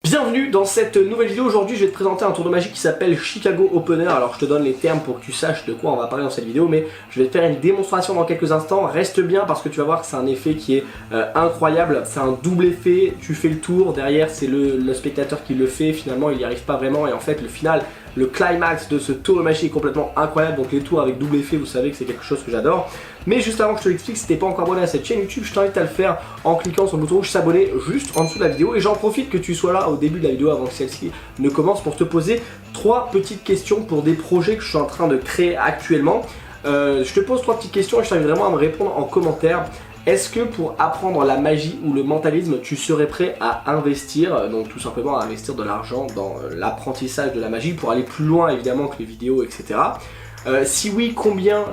Bienvenue dans cette nouvelle vidéo. Aujourd'hui je vais te présenter un tour de magie qui s'appelle Chicago Opener. Alors je te donne les termes pour que tu saches de quoi on va parler dans cette vidéo, mais je vais te faire une démonstration dans quelques instants. Reste bien parce que tu vas voir que c'est un effet qui est incroyable. C'est un double effet, tu fais le tour, derrière c'est le spectateur qui le fait, finalement il n'y arrive pas vraiment et en fait le final, le climax de ce tour de magie est complètement incroyable. Donc les tours avec double effet, vous savez que c'est quelque chose que j'adore. Mais juste avant que je te l'explique, si t'es pas encore abonné à cette chaîne YouTube, je t'invite à le faire en cliquant sur le bouton rouge s'abonner juste en dessous de la vidéo. Et j'en profite que tu sois là au début de la vidéo avant que celle-ci ne commence pour te poser 3 petites questions pour des projets que je suis en train de créer actuellement. Je te pose 3 petites questions et je t'invite vraiment à me répondre en commentaire. Est-ce que pour apprendre la magie ou le mentalisme, tu serais prêt à investir, donc tout simplement à investir de l'argent dans l'apprentissage de la magie pour aller plus loin évidemment que les vidéos, etc. Si oui, combien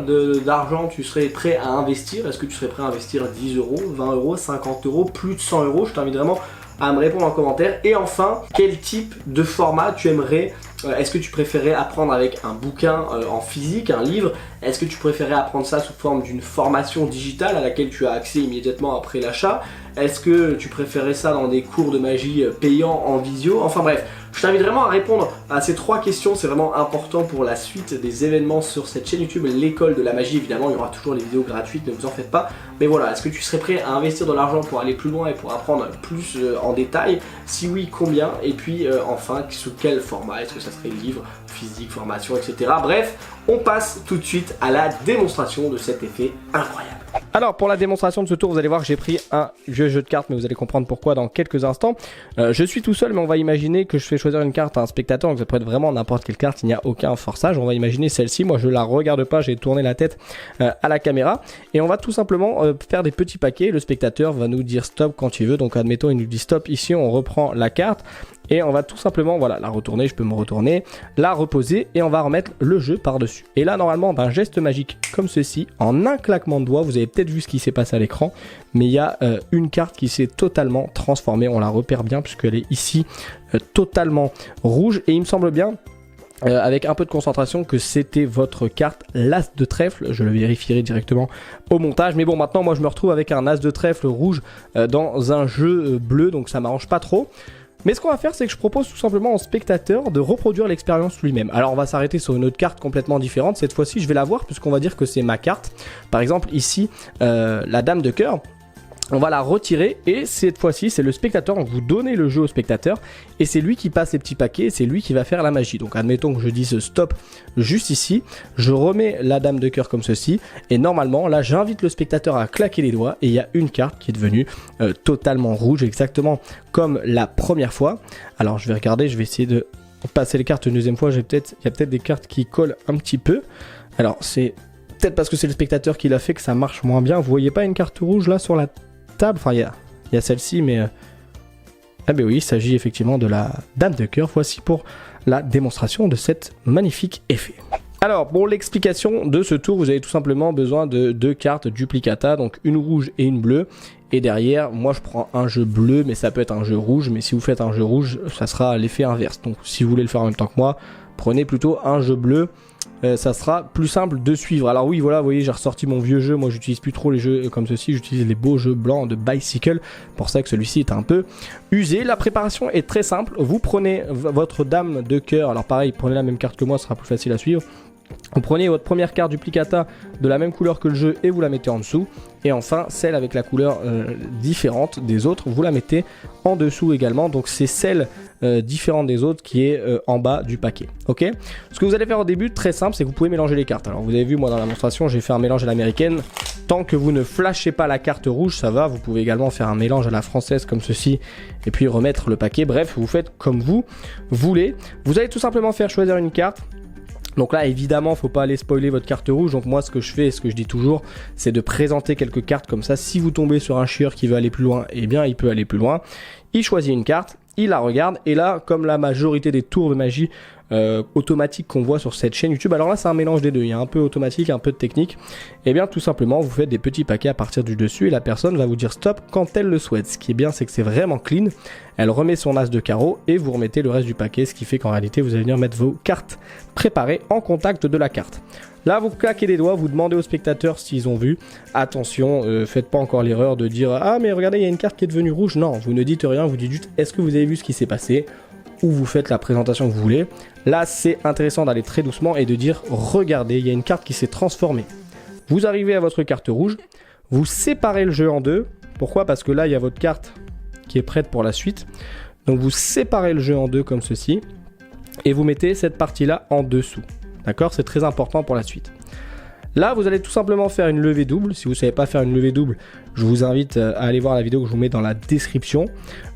d'argent tu serais prêt à investir? Est-ce que tu serais prêt à investir 10 euros, 20 euros, 50 euros, plus de 100 euros? Je t'invite vraiment à me répondre en commentaire. Et enfin, quel type de format tu aimerais? Est-ce que tu préférais apprendre avec un bouquin en physique, un livre? Est-ce que tu préférais apprendre ça sous forme d'une formation digitale à laquelle tu as accès immédiatement après l'achat? Est-ce que tu préférais ça dans des cours de magie payants en visio? Enfin bref, je t'invite vraiment à répondre à ces 3 questions, c'est vraiment important pour la suite des événements sur cette chaîne YouTube, l'école de la magie. Évidemment, il y aura toujours les vidéos gratuites, ne vous en faites pas. Mais voilà, est-ce que tu serais prêt à investir de l'argent pour aller plus loin et pour apprendre plus en détail? Si oui, combien? Et puis enfin, sous quel format? Est-ce que ça serait livre, physique, formation, etc. Bref, on passe tout de suite à la démonstration de cet effet incroyable. Alors pour la démonstration de ce tour, vous allez voir que j'ai pris un vieux jeu de cartes, mais vous allez comprendre pourquoi dans quelques instants. Je suis tout seul, mais on va imaginer que je fais choisir une carte à un spectateur, donc ça peut être vraiment n'importe quelle carte, il n'y a aucun forçage. On va imaginer celle-ci, moi je la regarde pas, j'ai tourné la tête à la caméra, et on va tout simplement faire des petits paquets. Le spectateur va nous dire stop quand il veut, donc admettons il nous dit stop ici, on reprend la carte. Et on va tout simplement, voilà, la retourner, je peux me retourner, la reposer et on va remettre le jeu par-dessus. Et là, normalement, d'un geste magique comme ceci, en un claquement de doigts, vous avez peut-être vu ce qui s'est passé à l'écran, mais il y a une carte qui s'est totalement transformée. On la repère bien puisqu'elle est ici totalement rouge. Et il me semble bien, avec un peu de concentration, que c'était votre carte l'as de trèfle. Je le vérifierai directement au montage. Mais bon, maintenant, moi, je me retrouve avec un as de trèfle rouge dans un jeu bleu, donc ça m'arrange pas trop. Mais ce qu'on va faire, c'est que je propose tout simplement au spectateur de reproduire l'expérience lui-même. Alors on va s'arrêter sur une autre carte complètement différente. Cette fois-ci, je vais la voir puisqu'on va dire que c'est ma carte. Par exemple, ici, la dame de cœur. On va la retirer et cette fois-ci c'est le spectateur, donc vous donnez le jeu au spectateur et c'est lui qui passe les petits paquets, c'est lui qui va faire la magie. Donc admettons que je dise stop juste ici, je remets la dame de cœur comme ceci et normalement là j'invite le spectateur à claquer les doigts et il y a une carte qui est devenue totalement rouge, exactement comme la première fois. Alors je vais regarder, je vais essayer de passer les cartes une deuxième fois, il y a peut-être des cartes qui collent un petit peu. Alors c'est peut-être parce que c'est le spectateur qui l'a fait que ça marche moins bien. Vous voyez pas une carte rouge là sur la table, enfin il y a celle-ci, mais ah ben oui, il s'agit effectivement de la dame de cœur. Voici pour la démonstration de cet magnifique effet. Alors pour l'explication de ce tour, vous avez tout simplement besoin de 2 cartes duplicata, donc une rouge et une bleue. Et derrière, moi je prends un jeu bleu, mais ça peut être un jeu rouge, mais si vous faites un jeu rouge, ça sera l'effet inverse. Donc si vous voulez le faire en même temps que moi, prenez plutôt un jeu bleu. Ça sera plus simple de suivre. Alors oui, voilà, vous voyez, j'ai ressorti mon vieux jeu. Moi, j'utilise plus trop les jeux comme ceci. J'utilise les beaux jeux blancs de Bicycle. Pour ça que celui-ci est un peu usé. La préparation est très simple. Vous prenez votre dame de cœur. Alors pareil, prenez la même carte que moi, ce sera plus facile à suivre. Vous prenez votre première carte duplicata de la même couleur que le jeu et vous la mettez en dessous. Et enfin, celle avec la couleur différente des autres, vous la mettez en dessous également. Donc c'est celle différente des autres qui est en bas du paquet. Ok. Ce que vous allez faire au début, très simple, c'est que vous pouvez mélanger les cartes. Alors vous avez vu, moi dans la démonstration, j'ai fait un mélange à l'américaine. Tant que vous ne flashez pas la carte rouge, ça va. Vous pouvez également faire un mélange à la française comme ceci et puis remettre le paquet. Bref, vous faites comme vous voulez. Vous allez tout simplement faire choisir une carte. Donc là évidemment faut pas aller spoiler votre carte rouge, donc moi ce que je fais et ce que je dis toujours c'est de présenter quelques cartes comme ça. Si vous tombez sur un chieur qui veut aller plus loin, eh bien il peut aller plus loin. Il choisit une carte, il la regarde et là comme la majorité des tours de magie automatique qu'on voit sur cette chaîne YouTube. Alors là c'est un mélange des deux, il y a un peu automatique, un peu de technique. Et bien tout simplement vous faites des petits paquets à partir du dessus et la personne va vous dire stop quand elle le souhaite. Ce qui est bien c'est que c'est vraiment clean. Elle remet son as de carreau et vous remettez le reste du paquet, ce qui fait qu'en réalité vous allez venir mettre vos cartes préparées en contact de la carte. Là vous claquez des doigts, vous demandez aux spectateurs s'ils ont vu. Attention, faites pas encore l'erreur de dire ah mais regardez il y a une carte qui est devenue rouge. Non, vous ne dites rien, vous dites juste est-ce que vous avez vu ce qui s'est passé, ou vous faites la présentation que vous voulez. Là c'est intéressant d'aller très doucement et de dire regardez il y a une carte qui s'est transformée. Vous arrivez à votre carte rouge, vous séparez le jeu en deux. Pourquoi? Parce que là il y a votre carte qui est prête pour la suite. Donc vous séparez le jeu en deux comme ceci et vous mettez cette partie là en dessous. D'accord? C'est très important pour la suite. Là vous allez tout simplement faire une levée double. Si vous ne savez pas faire une levée double, je vous invite à aller voir la vidéo que je vous mets dans la description.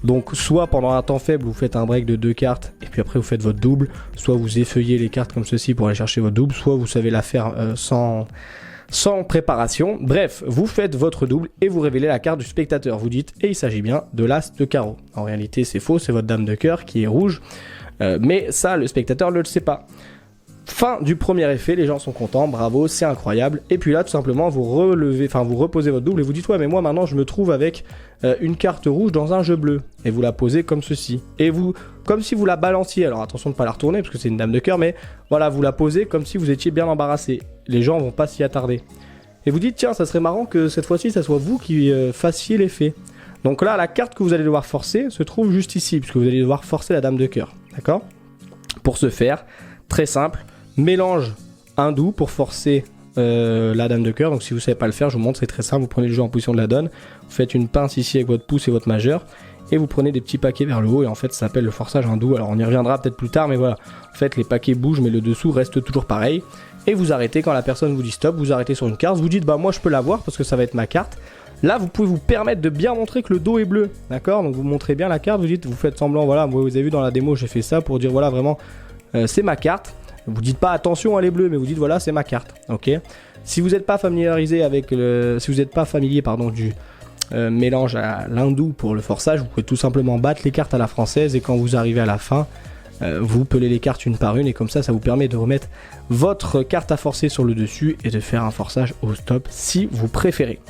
Donc soit pendant un temps faible vous faites un break de 2 cartes et puis après vous faites votre double, soit vous effeuillez les cartes comme ceci pour aller chercher votre double, soit vous savez la faire sans préparation. Bref, vous faites votre double et vous révélez la carte du spectateur. Vous dites et il s'agit bien de l'as de carreau. En réalité c'est faux, c'est votre dame de cœur qui est rouge, mais ça le spectateur ne le sait pas. Fin du premier effet, les gens sont contents, bravo, c'est incroyable. Et puis là tout simplement vous reposez votre double et vous dites ouais mais moi maintenant je me trouve avec une carte rouge dans un jeu bleu. Et vous la posez comme ceci. Et vous, comme si vous la balanciez, alors attention de ne pas la retourner parce que c'est une dame de cœur, mais voilà, vous la posez comme si vous étiez bien embarrassé. Les gens vont pas s'y attarder. Et vous dites tiens ça serait marrant que cette fois-ci ça soit vous qui fassiez l'effet. Donc là la carte que vous allez devoir forcer se trouve juste ici, puisque vous allez devoir forcer la dame de cœur. D'accord? Pour ce faire, très simple, mélange hindou pour forcer la dame de cœur. Donc si vous ne savez pas le faire, je vous montre, c'est très simple. Vous prenez le jeu en position de la donne, vous faites une pince ici avec votre pouce et votre majeur, et vous prenez des petits paquets vers le haut, et en fait ça s'appelle le forçage hindou. Alors on y reviendra peut-être plus tard, mais voilà, en fait les paquets bougent, mais le dessous reste toujours pareil. Et vous arrêtez quand la personne vous dit stop, vous arrêtez sur une carte, vous dites bah moi je peux l'avoir parce que ça va être ma carte. Là vous pouvez vous permettre de bien montrer que le dos est bleu, d'accord? Donc vous montrez bien la carte, vous faites semblant, voilà, vous avez vu dans la démo j'ai fait ça pour dire voilà vraiment c'est ma carte. Vous dites pas attention elle est bleue, mais vous dites voilà c'est ma carte, ok? Si vous n'êtes pas familiarisé avec si vous n'êtes pas familier du mélange à l'hindou pour le forçage, vous pouvez tout simplement battre les cartes à la française et quand vous arrivez à la fin, vous pelez les cartes une par une et comme ça vous permet de remettre votre carte à forcer sur le dessus et de faire un forçage au stop si vous préférez.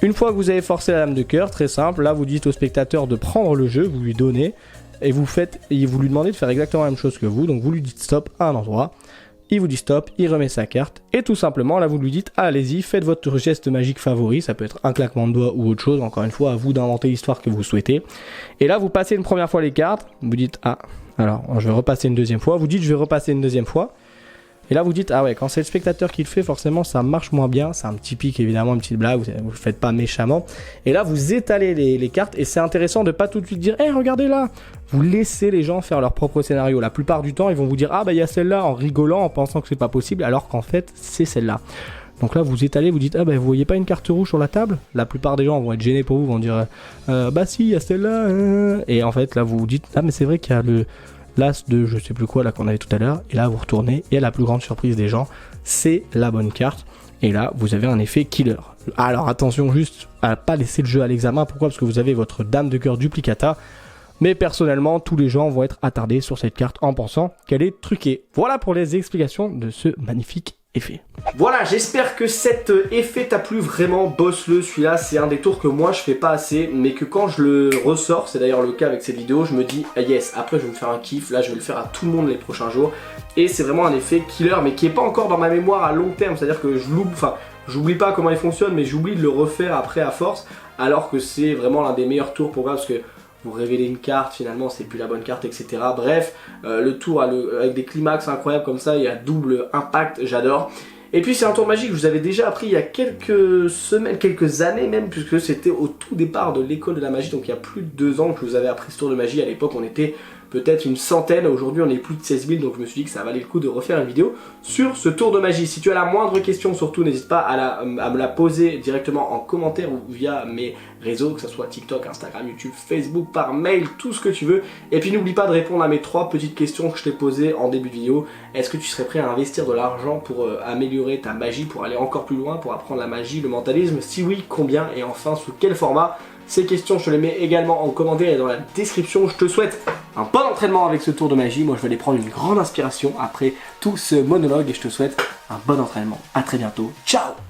Une fois que vous avez forcé la dame de cœur, très simple, là vous dites au spectateur de prendre le jeu, vous lui donnez et vous lui demandez de faire exactement la même chose que vous, donc vous lui dites stop à un endroit, il vous dit stop, il remet sa carte et tout simplement là vous lui dites allez-y, faites votre geste magique favori, ça peut être un claquement de doigts ou autre chose, encore une fois à vous d'inventer l'histoire que vous souhaitez. Et là vous passez une première fois les cartes, vous dites ah alors je vais repasser une deuxième fois, vous dites je vais repasser une deuxième fois. Et là vous dites ah ouais quand c'est le spectateur qui le fait forcément ça marche moins bien, c'est un petit pic évidemment, une petite blague, vous le faites pas méchamment. Et là vous étalez les cartes et c'est intéressant de pas tout de suite dire regardez là. Vous laissez les gens faire leur propre scénario. La plupart du temps ils vont vous dire ah bah il y a celle-là en rigolant en pensant que c'est pas possible alors qu'en fait c'est celle-là. Donc là vous étalez, vous dites ah bah vous voyez pas une carte rouge sur la table? La plupart des gens vont être gênés pour vous, vont dire bah si il y a celle-là. Et en fait là vous vous dites ah mais c'est vrai qu'il y a l'as de je sais plus quoi là qu'on avait tout à l'heure, et là vous retournez et à la plus grande surprise des gens c'est la bonne carte et là vous avez un effet killer. Alors attention juste à pas laisser le jeu à l'examen, pourquoi? Parce que vous avez votre dame de cœur duplicata, mais personnellement tous les gens vont être attardés sur cette carte en pensant qu'elle est truquée. Voilà pour les explications de ce magnifique effet. Voilà, j'espère que cet effet t'a plu, vraiment bosse-le, celui-là c'est un des tours que moi je fais pas assez, mais que quand je le ressors, c'est d'ailleurs le cas avec cette vidéo, je me dis ah yes, après je vais me faire un kiff, là je vais le faire à tout le monde les prochains jours, et c'est vraiment un effet killer, mais qui est pas encore dans ma mémoire à long terme, c'est à dire que j'oublie pas comment il fonctionne, mais j'oublie de le refaire après à force, alors que c'est vraiment l'un des meilleurs tours pour moi, parce que vous révélez une carte, finalement c'est plus la bonne carte, etc. Bref, le tour avec des climax incroyables comme ça, il y a double impact, j'adore. Et puis c'est un tour magique que je vous avais déjà appris il y a quelques semaines, quelques années même, puisque c'était au tout départ de l'école de la magie, donc il y a plus de 2 ans que je vous avais appris ce tour de magie. À l'époque on était peut-être une centaine, aujourd'hui on est plus de 16 000, donc je me suis dit que ça valait le coup de refaire une vidéo sur ce tour de magie. Si tu as la moindre question, surtout n'hésite pas à me la poser directement en commentaire ou via mes réseaux, que ce soit TikTok, Instagram, YouTube, Facebook, par mail, tout ce que tu veux. Et puis n'oublie pas de répondre à mes 3 petites questions que je t'ai posées en début de vidéo. Est-ce que tu serais prêt à investir de l'argent pour améliorer ta magie, pour aller encore plus loin, pour apprendre la magie, le mentalisme? Si oui, combien? Et enfin, sous quel format? Ces questions, je te les mets également en commentaire et dans la description. Je te souhaite un bon entraînement avec ce tour de magie. Moi, je vais aller prendre une grande inspiration après tout ce monologue et je te souhaite un bon entraînement. A très bientôt. Ciao!